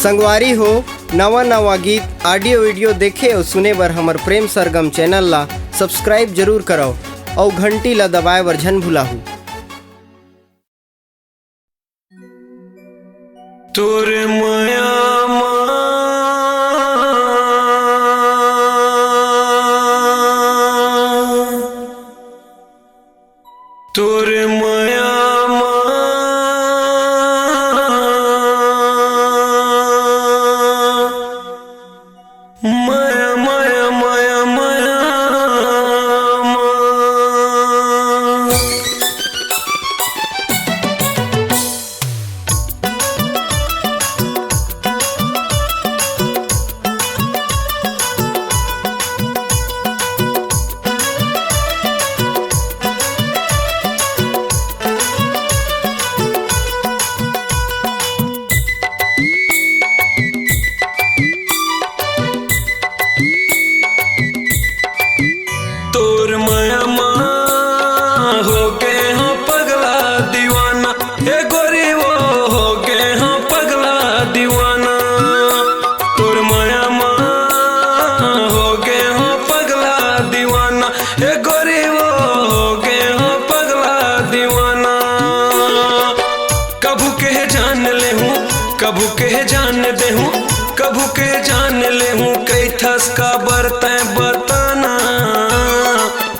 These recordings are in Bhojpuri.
संगवारी हो नवा नवा गीत ऑडियो वीडियो देखे और सुने बर हमर प्रेम सरगम चैनल ला सब्सक्राइब जरूर करो और घंटी ला दबाए बर झन भुलाहू। तोरे माया तोरे माया माया माया माया माया तोर माया हो गए हो पगला दीवाना, हे गोरी वो हो गए हो पगला दीवाना। तोर माया हो गए हो पगला दीवाना, हे गोरी वो हो गए हो पगला दीवाना। कभू के जान ले हूँ कभू के जान दे हूँ कभू के जान ले हूँ कई थस का बरतें बताना।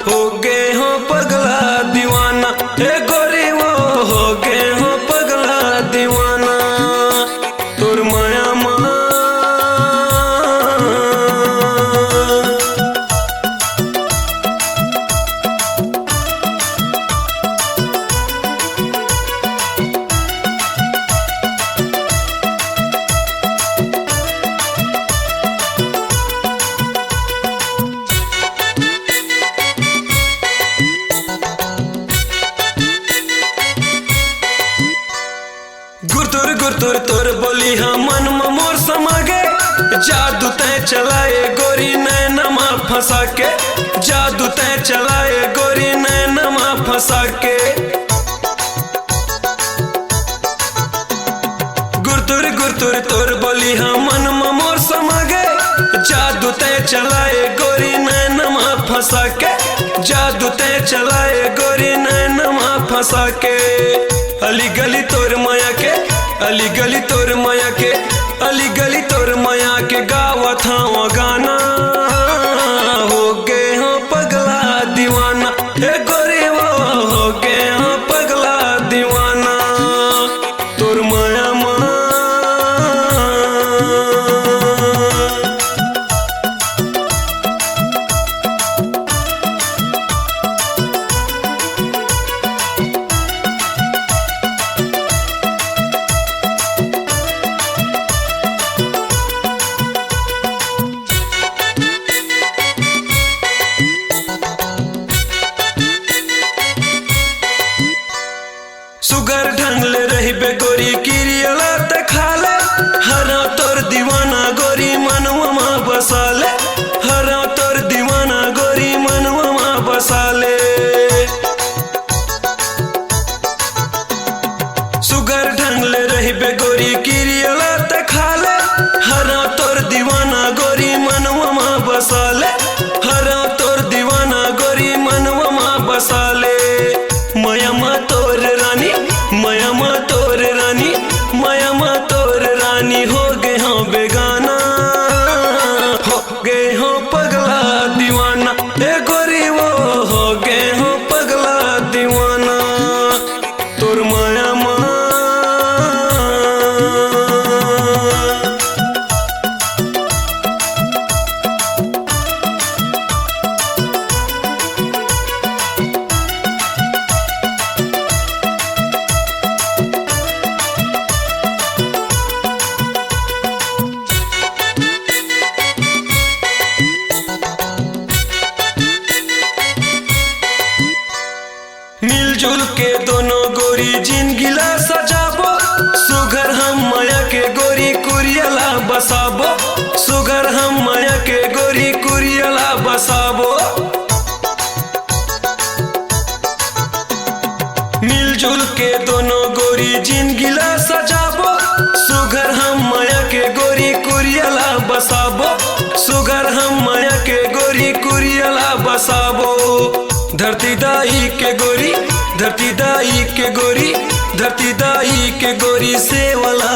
हो गए हो पगला दीवाना, हे गोरी वो हो गए हो पगला दीवाना। तोर माया गुरतुर गुरतुर तोर बोली हाँ मन मोर समागे। जादू तय चलाए गोरी नैनमा फंसा के, जादू तय चलाए गोरी नैनमा फंसा के। गुरतुर गुरतुर तोर बोली हाँ मन मोर समागे। जादू तय चलाए गोरी नैनमा फंसा के, जादू तय चलाए गोरी नैनमा फंसा के। अली गली तोर माया के, अली गली तोर माया के, अली गली तोर माया के गावत हाँ गाना। हो गए हो पगला दीवाना, हे गोरी वो हो गए हो पगला दीवाना। तोर माया सुगर ढंगले रही बे गोरी किरियला ते खाले। हरा तोर दीवाना गोरी मनवा बसाले, हरा तोर दीवाना गोरी मनवा बसाले। सुगर ढंगले रही बे गोरी किरियला ते खाले। हरा तोर दीवाना गोरी मनवा बसाले, हरा तोर दीवाना गोरी मनवा बसाले। मयमा तोर रानी, मयमा तोर रानी, मयमा तोर रानी हो गए हो बेगाना। हो गए हो पगला दीवाना, हे गोरी वो हो गए हो पगला दीवाना। तोर माया मिलजुल के दोनों गोरी जिंदगी ला सजाबो। सुगर हम माया के गोरी कुरियला बसाबो, सुगर हम माया के गोरी कुरियला बसाबो। मिलजुल के दोनों गोरी जिंदगी ला सजाबो। सुगर हम माया के घर हम माया के गोरी कुरियला बसाबो। धरती दाई के गोरी, धरती दाई के गोरी, धरती दाई के गोरी से वाला